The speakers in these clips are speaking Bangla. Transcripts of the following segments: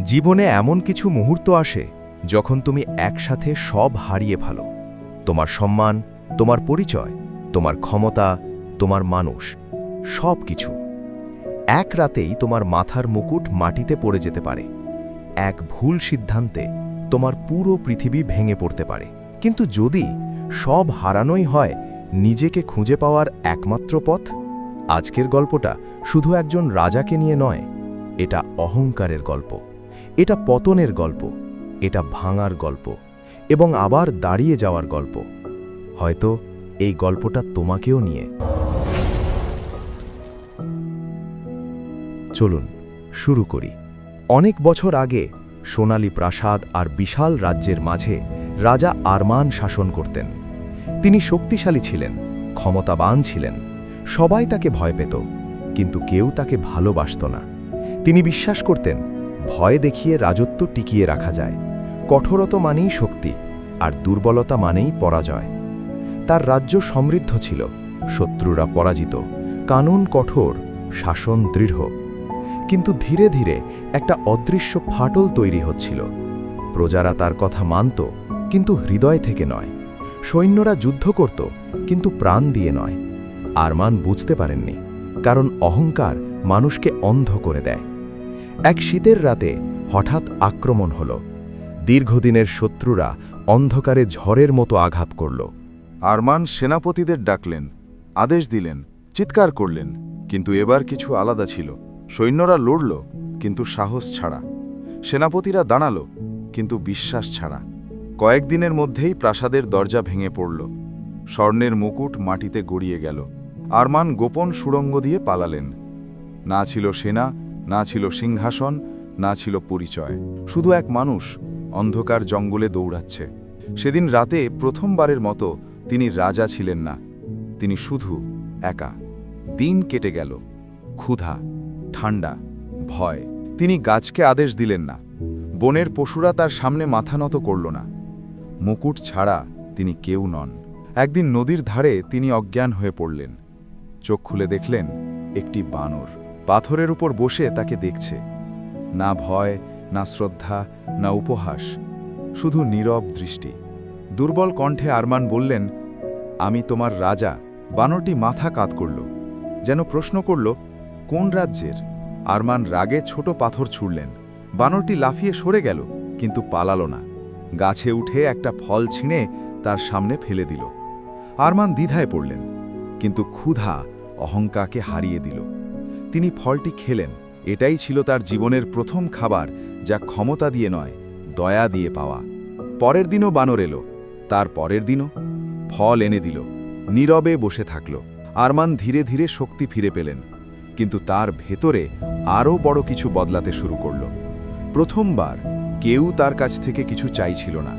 জীবনে এমন কিছু মুহূর্ত আসে যখন তুমি একসাথে সব হারিয়ে ফেলো। তোমার সম্মান, তোমার পরিচয়, তোমার ক্ষমতা, তোমার মানুষ, সব কিছু এক রাতেই তোমার মাথার মুকুট মাটিতে পড়ে যেতে পারে। এক ভুল সিদ্ধান্তে তোমার পুরো পৃথিবী ভেঙে পড়তে পারে। কিন্তু যদি সব হারানোই হয় নিজেকে খুঁজে পাওয়ার একমাত্র পথ, আজকের গল্পটা শুধু একজন রাজাকে নিয়ে নয়, এটা অহংকারের গল্প, এটা পতনের গল্প, এটা ভাঙার গল্প এবং আবার দাঁড়িয়ে যাওয়ার গল্প। হয়তো এই গল্পটা তোমাকেও নিয়ে। চলুন শুরু করি। অনেক বছর আগে সোনালী প্রাসাদ আর বিশাল রাজ্যের মাঝে রাজা আরমান শাসন করতেন। তিনি শক্তিশালী ছিলেন, ক্ষমতাবান ছিলেন, সবাই তাকে ভয় পেত, কিন্তু কেউ তাকে ভালোবাসত না। তিনি বিশ্বাস করতেন ভয় দেখিয়ে রাজত্ব টিকিয়ে রাখা যায়, কঠোরতা মানেই শক্তি আর দুর্বলতা মানেই পরাজয়। তার রাজ্য সমৃদ্ধ ছিল, শত্রুরা পরাজিত, কানুন কঠোর, শাসন দৃঢ়। কিন্তু ধীরে ধীরে একটা অদৃশ্য ফাটল তৈরি হচ্ছিল। প্রজারা তার কথা মানত, কিন্তু হৃদয় থেকে নয়। সৈন্যরা যুদ্ধ করত, কিন্তু প্রাণ দিয়ে নয়। আরমান বুঝতে পারেননি, কারণ অহংকার মানুষকে অন্ধ করে দেয়। এক শীতের রাতে হঠাৎ আক্রমণ হল। দীর্ঘদিনের শত্রুরা অন্ধকারে ঝড়ের মতো আঘাত করল। আরমান সেনাপতিদের ডাকলেন, আদেশ দিলেন, চিৎকার করলেন, কিন্তু এবার কিছু আলাদা ছিল। সৈন্যরা লড়ল, কিন্তু সাহস ছাড়া। সেনাপতিরা দাঁড়াল, কিন্তু বিশ্বাস ছাড়া। কয়েকদিনের মধ্যেই প্রাসাদের দরজা ভেঙে পড়ল। স্বর্ণের মুকুট মাটিতে গড়িয়ে গেল। আরমান গোপন সুড়ঙ্গ দিয়ে পালালেন। না ছিল সেনা, না ছিল সিংহাসন, না ছিল পরিচয়, শুধু এক মানুষ অন্ধকার জঙ্গলে দৌড়াচ্ছে। সেদিন রাতে প্রথমবারের মতো তিনি রাজা ছিলেন না, তিনি শুধু একা। দিন কেটে গেল, ক্ষুধা, ঠান্ডা, ভয়। তিনি গাছকে আদেশ দিলেন না, বনের পশুরা তার সামনে মাথা নত করল না। মুকুট ছাড়া তিনি কেউ নন। একদিন নদীর ধারে তিনি অজ্ঞান হয়ে পড়লেন। চোখ খুলে দেখলেন একটি বানর পাথরের উপর বসে তাকে দেখছে। না ভয়, না শ্রদ্ধা, না উপহাস, শুধু নীরব দৃষ্টি। দুর্বল কণ্ঠে আরমান বললেন, আমি তোমার রাজা। বানরটি মাথা কাত করল, যেন প্রশ্ন করল, কোন রাজ্যের? আরমান রাগে ছোট পাথর ছুঁড়লেন। বানরটি লাফিয়ে সরে গেল, কিন্তু পালালো না। গাছে উঠে একটা ফল ছিঁড়ে তার সামনে ফেলে দিল। আরমান দ্বিধায় পড়লেন, কিন্তু ক্ষুধা অহংকারকে হারিয়ে দিল। তিনি ফলটি খেলেন। এটাই ছিল তার জীবনের প্রথম খাবার, যা ক্ষমতা দিয়ে নয়, দয়া দিয়ে পাওয়া। পরের দিনও বানর এলো, তার পরের দিনও। ফল এনে দিল, নীরবে বসে থাকল। আরমান ধীরে ধীরে শক্তি ফিরে পেলেন, কিন্তু তার ভেতরে আরও বড় কিছু বদলাতে শুরু করল। প্রথমবার কেউ তার কাছ থেকে কিছু চাইছিল না,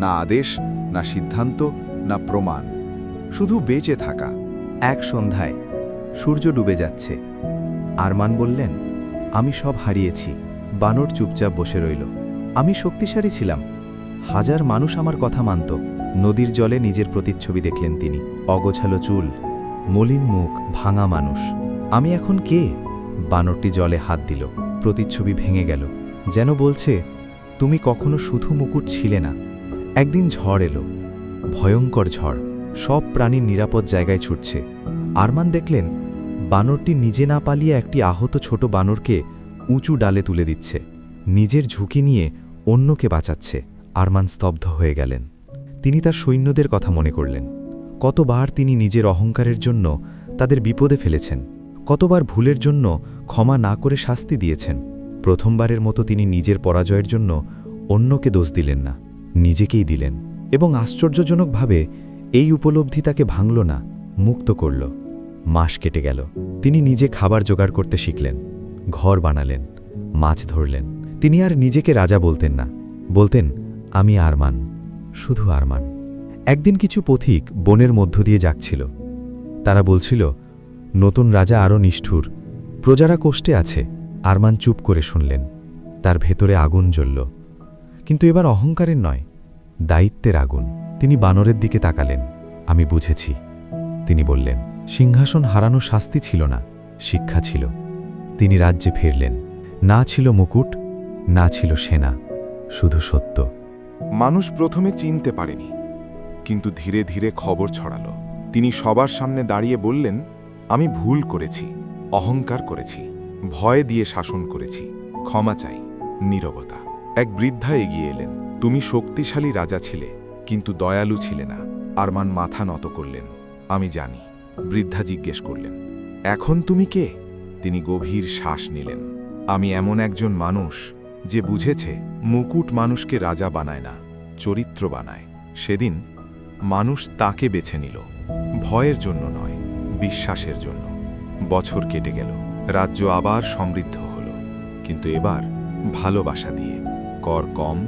না আদেশ, না সিদ্ধান্ত, না প্রমাণ, শুধু বেঁচে থাকা। এক সন্ধ্যায় সূর্য ডুবে যাচ্ছে। আরমান বললেন, আমি সব হারিয়েছি। বানর চুপচাপ বসে রইল। আমি শক্তিশালী ছিলাম, হাজার মানুষ আমার কথা মানত। নদীর জলে নিজের প্রতিচ্ছবি দেখলেন তিনি, অগোছালো চুল, মলিন মুখ, ভাঙা মানুষ। আমি এখন কে? বানরটি জলে হাত দিল, প্রতিচ্ছবি ভেঙে গেল, যেন বলছে, তুমি কখনো শুধু মুকুট ছিলে না। একদিন ঝড় এলো, ভয়ঙ্কর ঝড়, সব প্রাণী নিরাপদ জায়গায় ছুটছে। আরমান দেখলেন বানরটি নিজে না পালিয়ে একটি আহত ছোট বানরকে উঁচু ডালে তুলে দিচ্ছে, নিজের ঝুঁকি নিয়ে অন্যকে বাঁচাচ্ছে। আরমান স্তব্ধ হয়ে গেলেন। তিনি তার সৈন্যদের কথা মনে করলেন। কতবার তিনি নিজের অহংকারের জন্য তাদের বিপদে ফেলেছেন, কতবার ভুলের জন্য ক্ষমা না করে শাস্তি দিয়েছেন। প্রথমবারের মতো তিনি নিজের পরাজয়ের জন্য অন্যকে দোষ দিলেন না, নিজেকেই দিলেন। এবং আশ্চর্যজনকভাবে এই উপলব্ধি তাকে ভাঙল না, মুক্ত করল। মাস কেটে গেল। তিনি নিজে খাবার জোগাড় করতে শিখলেন, ঘর বানালেন, মাছ ধরলেন। তিনি আর নিজেকে রাজা বলতেন না, বলতেন, আমি আরমান, শুধু আরমান। একদিন কিছু পথিক বনের মধ্য দিয়ে যাচ্ছিল। তারা বলছিল, নতুন রাজা আরও নিষ্ঠুর, প্রজারা কষ্টে আছে। আরমান চুপ করে শুনলেন। তার ভেতরে আগুন জ্বলল, কিন্তু এবার অহংকারের নয়, দায়িত্বের আগুন। তিনি বানরের দিকে তাকালেন। আমি বুঝেছি, তিনি বললেন। সিংহাসন হারানো শাস্তি ছিল না, শিক্ষা ছিল। তিনি রাজ্যে ফিরলেন। না ছিল মুকুট, না ছিল সেনা, শুধু সত্য। মানুষ প্রথমে চিনতে পারেনি, কিন্তু ধীরে ধীরে খবর ছড়ালো। তিনি সবার সামনে দাঁড়িয়ে বললেন, আমি ভুল করেছি, অহংকার করেছি, ভয় দিয়ে শাসন করেছি, ক্ষমা চাই। নীরবতা। এক বৃদ্ধা এগিয়ে এলেন। তুমি শক্তিশালী রাজা ছিলে, কিন্তু দয়ালু ছিলে না। আরমান মাথা নত করলেন। আমি জানি। বৃদ্ধা জিজ্ঞেস করলেন, এখন তুমি কে? তিনি গভীর শ্বাস নিলেন। আমি এমন একজন মানুষ যে বুঝেছে মুকুট মানুষকে রাজা বানায় না, চরিত্র বানায়। সেদিন মানুষ তাকে বেছে নিল, ভয়ের জন্য নয়, বিশ্বাসের জন্য। বছর কেটে গেল, রাজ্য আবার সমৃদ্ধ হল, কিন্তু এবার ভালোবাসা দিয়ে। কর কম,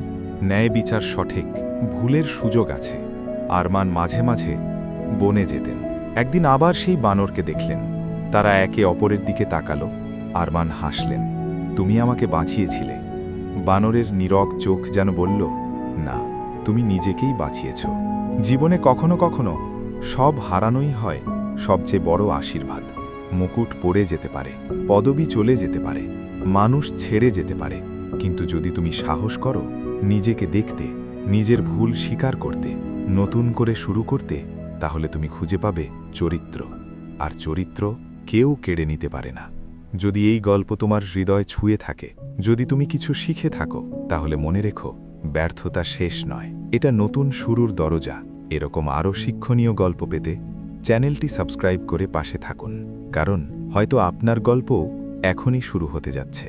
ন্যায় বিচার সঠিক, ভুলের সুযোগ আছে। আরমান মাঝে মাঝে বনে যেতেন। একদিন আবার সেই বানরকে দেখলেন। তারা একে অপরের দিকে তাকালো। আরমান হাসলেন। তুমি আমাকে বাঁচিয়েছিলে। বানরের নীরব চোখ যেন বলল, না, তুমি নিজেকেই বাঁচিয়েছ। জীবনে কখনো কখনো সব হারানোই হয় সবচেয়ে বড় আশীর্বাদ। মুকুট পড়ে যেতে পারে, পদবি চলে যেতে পারে, মানুষ ছেড়ে যেতে পারে, কিন্তু যদি তুমি সাহস করো নিজেকে দেখতে, নিজের ভুল স্বীকার করতে, নতুন করে শুরু করতে, তাহলে তুমি খুঁজে পাবে চরিত্র। আর চরিত্র কেউ কেড়ে নিতে পারে না। যদি এই গল্প তোমার হৃদয় ছুঁয়ে থাকে, যদি তুমি কিছু শিখে থাকো, তাহলে মনে রেখো, ব্যর্থতা শেষ নয়, এটা নতুন শুরুর দরজা। এরকম আরও শিক্ষণীয় গল্প পেতে চ্যানেলটি সাবস্ক্রাইব করে পাশে থাকুন, কারণ হয়তো আপনার গল্পও এখনই শুরু হতে যাচ্ছে।